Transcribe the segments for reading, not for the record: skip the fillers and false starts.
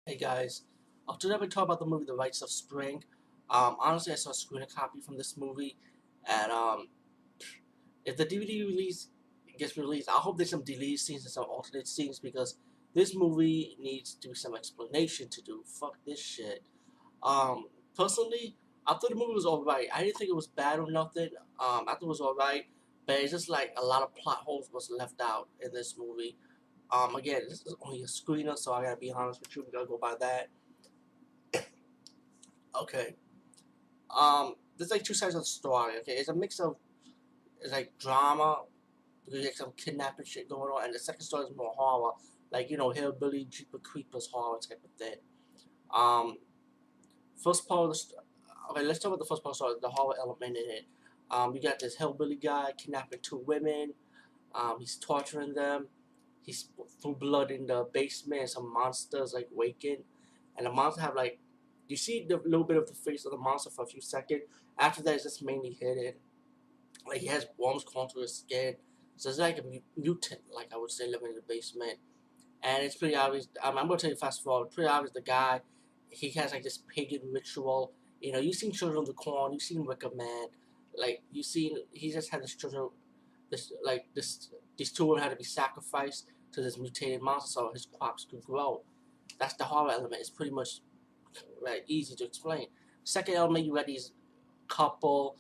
Hey guys, today we talk about the movie The Rites of Spring. Honestly, I saw a screener copy from this movie, and if the DVD release gets released, I hope there's some deleted scenes and some alternate scenes because this movie needs to do some explanation to do. Fuck this shit. Personally, I thought the movie was alright. I didn't think it was bad or nothing. I thought it was alright, but it's just like a lot of plot holes was left out in this movie. Again, this is only a screener, so I gotta be honest with you. We gotta go by that. Okay. There's like two sides of the story. Okay, it's a mix of it's like drama, because there's some kidnapping shit going on, and the second story is more horror, like hillbilly Jeepers Creepers horror type of thing. Um, First part of okay, let's talk about the first part of the story, the horror element in it. You got this hillbilly guy kidnapping two women. He's torturing them. He's threw blood in the basement. And some monsters like waking, and the monster have like you see the little bit of the face of the monster for a few seconds. After that, it's just mainly hidden. Like he has worms crawling through his skin, so it's like a mutant, like I would say, living in the basement. And it's pretty obvious. I'm gonna tell you fast forward. Pretty obvious. The guy, he has like this pagan ritual. You've seen Children of the Corn. You've seen Wicker Man. Like you've seen, he just had this children. These two women had to be sacrificed to this mutated monster so his crops could grow. That's the horror element. It's pretty much like easy to explain. Second element, you got these couple,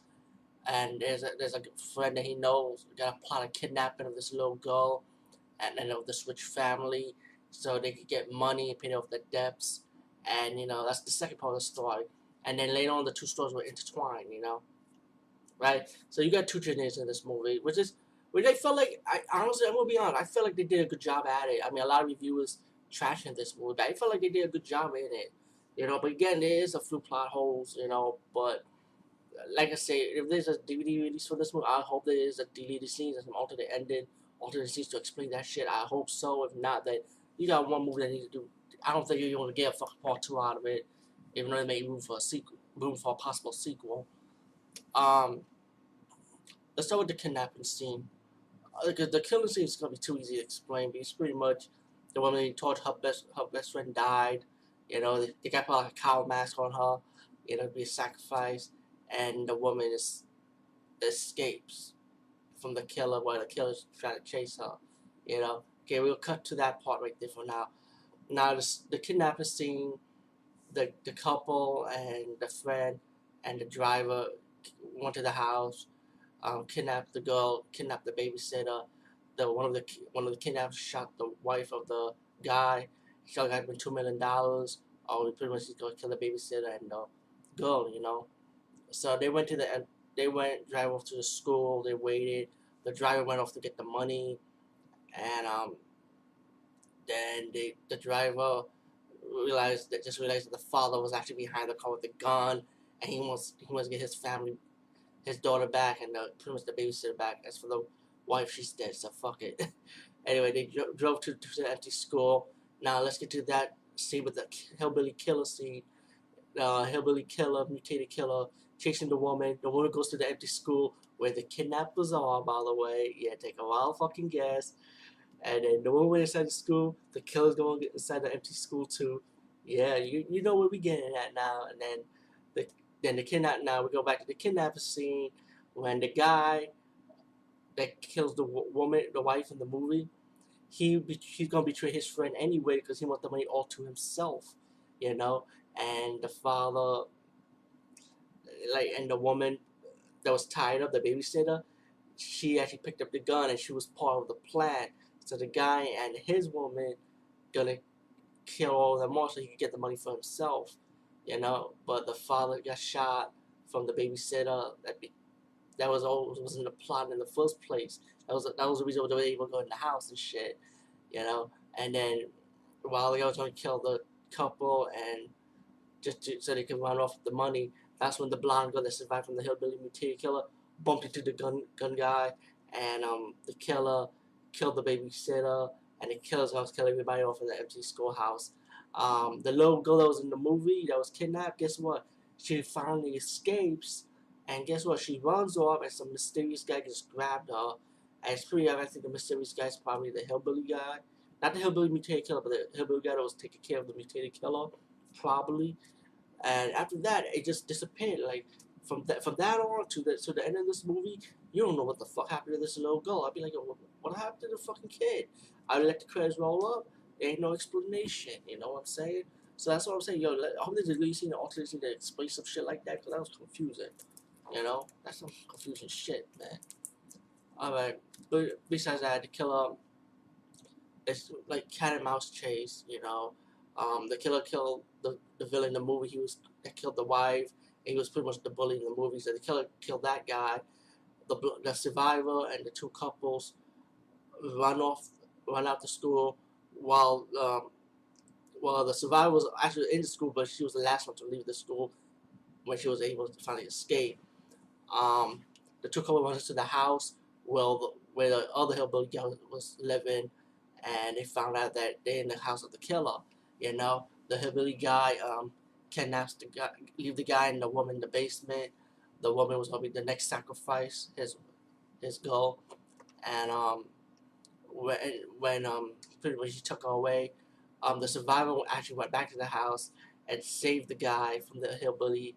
and there's a friend that he knows got a plot of kidnapping of this little girl, and then of this rich family, so they could get money and pay off the debts, and that's the second part of the story. And then later on, the two stories were intertwined. Right? So you got two genres in this movie, which I felt like I honestly I'm gonna be honest, I felt like they did a good job at it. I mean, a lot of reviewers trashing this movie, but I felt like they did a good job in it. But again, there is a few plot holes. But like I say, if there's a DVD release for this movie, I hope there is a deleted scenes and some alternate ending, alternate scenes to explain that shit. I hope so. If not, then you got one movie that needs to do. I don't think you're gonna get a fucking part two out of it, even though they make room for a sequel, room for a possible sequel. Um, let's start with the kidnapping scene. Because the killing scene is gonna be too easy to explain. Because pretty much the woman he told her best friend died. They got put like a cow mask on her. To be a sacrifice, and the woman escapes from the killer while the killer's trying to chase her. Okay, we'll cut to that part right there for now. Now the kidnapping scene, the couple and the friend and the driver went to the house, kidnapped the girl, kidnapped the babysitter. One of the kidnappers shot the wife of the guy. He shot the guy for $2 million. Pretty much he's gonna kill the babysitter and the girl. So they went drive off to the school. They waited. The driver went off to get the money, and then the driver realized that the father was actually behind the car with the gun, and he wants to get his family, his daughter back, and pretty much the babysitter back. As for the wife, she's dead, so fuck it. Anyway, they drove to the empty school. Now let's get to that scene with the hillbilly killer scene. Hillbilly killer, mutated killer, chasing the woman. The woman goes to the empty school where the kidnappers are, by the way. Yeah, take a wild fucking guess. And then the woman inside the school, the killer's going inside the empty school too. Yeah, you know where we getting at now. And the the kidnap. Now we go back to the kidnapping scene when the guy that kills the woman, the wife in the movie, he's gonna betray his friend anyway because he wants the money all to himself. You know, and the father, and the woman that was tied up, the babysitter, she actually picked up the gun and she was part of the plan. So the guy and his woman gonna kill all of them all so he could get the money for himself. But the father got shot from the babysitter. That wasn't the plot in the first place. That was the reason why they were able to go in the house and shit. And then while they was gonna kill the couple and so they can run off with the money. That's when the blonde girl that survived from the hillbilly mutated killer bumped into the gun guy, and the killer killed the babysitter, and the killer's gonna kill everybody off in the empty schoolhouse. The little girl that was in the movie that was kidnapped, guess what? She finally escapes, and guess what? She runs off, and some mysterious guy just grabbed her. And it's pretty obvious. I think the mysterious guy is probably the hillbilly guy, not the hillbilly mutated killer, but the hillbilly guy that was taking care of the mutated killer, probably. And after that, it just disappeared. Like from that on to the end of this movie, you don't know what the fuck happened to this little girl. I'd be like, what happened to the fucking kid? I let the credits roll up. There ain't no explanation. You know what I'm saying? So that's what I'm saying. Yo, I hope they're releasing the alternate to explain some shit like that because that was confusing. You know, that's some confusing shit, man. All right, but besides that, the killer, it's like cat and mouse chase. You know, the killer killed the villain in the movie. That killed the wife. And he was pretty much the bully in the movie. So the killer killed that guy. The survivor and the two couples run off, run out the school, while the survivor was actually in the school, but she was the last one to leave the school when she was able to finally escape. Um, the two couples went into the house where the other hillbilly guy was living, and they found out that they're in the house of the killer. You know, the hillbilly guy kidnaps the guy, leave the guy and the woman in the basement. The woman was gonna be the next sacrifice, his goal, and when pretty much he took her away, the survivor actually went back to the house and saved the guy from the hillbilly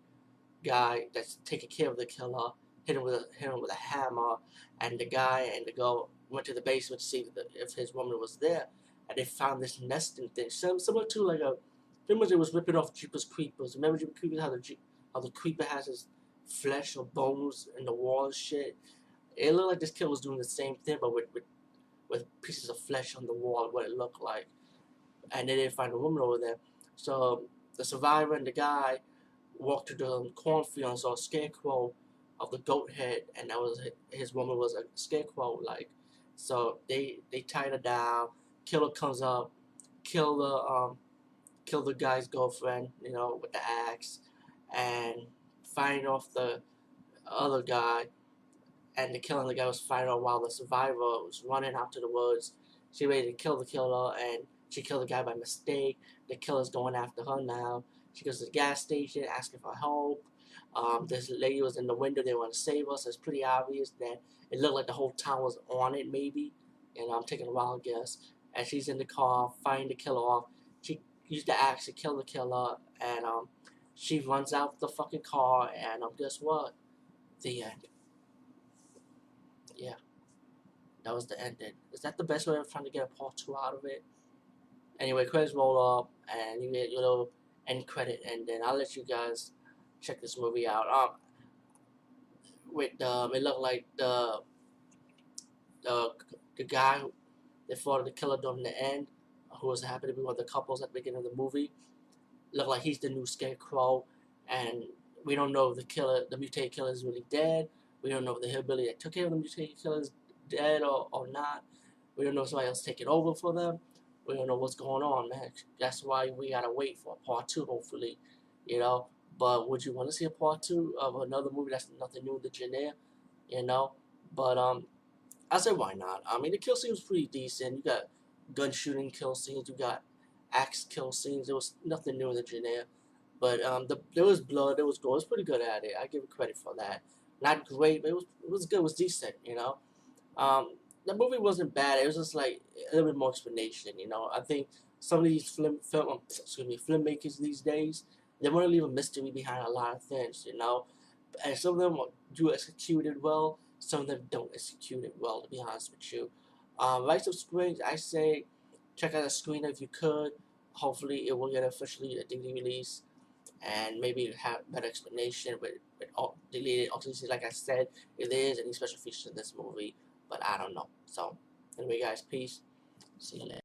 guy that's taking care of the killer, hit him with a hammer, and the guy and the girl went to the basement to see if his woman was there, and they found this nesting thing, similar to like a, pretty much it was ripping off Jeepers Creepers. Remember Jeepers Creepers, how the creeper has his flesh or bones in the wall and shit. It looked like this kid was doing the same thing, but with pieces of flesh on the wall, what it looked like, and they didn't find a woman over there. So the survivor and the guy walked to the cornfield and saw a scarecrow of the goat head, and that was his woman was a scarecrow like. So they tied her down. Killer comes up, kill kill the guy's girlfriend, you know, with the axe, and find off the other guy. And the killing the guy was fighting off while the survivor was running out to the woods. She ready to kill the killer, and she killed the guy by mistake. The killer's going after her now. She goes to the gas station asking for help. This lady was in the window. They want to save us. So it's pretty obvious that it looked like the whole town was on it, maybe. And I'm taking a wild guess. And she's in the car, fighting the killer off. She used the axe to kill the killer, and she runs out the fucking car. And guess what? The end. Yeah, that was the ending. Is that the best way of trying to get a part two out of it? Anyway, credits roll up, and you get your little end credit, and then I'll let you guys check this movie out. With it looked like the the guy that fought the killer during the end, who was happened to be one of the couples at the beginning of the movie, looked like he's the new scarecrow, and we don't know if the mutated killer is really dead. We don't know if the hillbilly that took care of the mutated killer is dead or not. We don't know if somebody else taking over for them. We don't know what's going on, man. That's why we gotta wait for a part two, hopefully, you know. But would you want to see a part two of another movie that's nothing new in the genre, you know? But I said why not? I mean, the kill scene was pretty decent. You got gun shooting kill scenes. You got axe kill scenes. There was nothing new in the genre. But there was blood, there was gore. It was pretty good at it. I give it credit for that. Not great, but it was good. It was decent, you know. Um, the movie wasn't bad. It was just like a little bit more explanation, you know. I think some of these filmmakers these days, they want to leave a mystery behind a lot of things, you know. And some of them do execute it well. Some of them don't execute it well, to be honest with you. Rites of Springs, I say check out the screen if you could. Hopefully, it will get officially a DVD release, and maybe have better explanation with all deleted alternatives. Like I said, if there is any special features in this movie, but I don't know. So, anyway, guys, peace. See you later.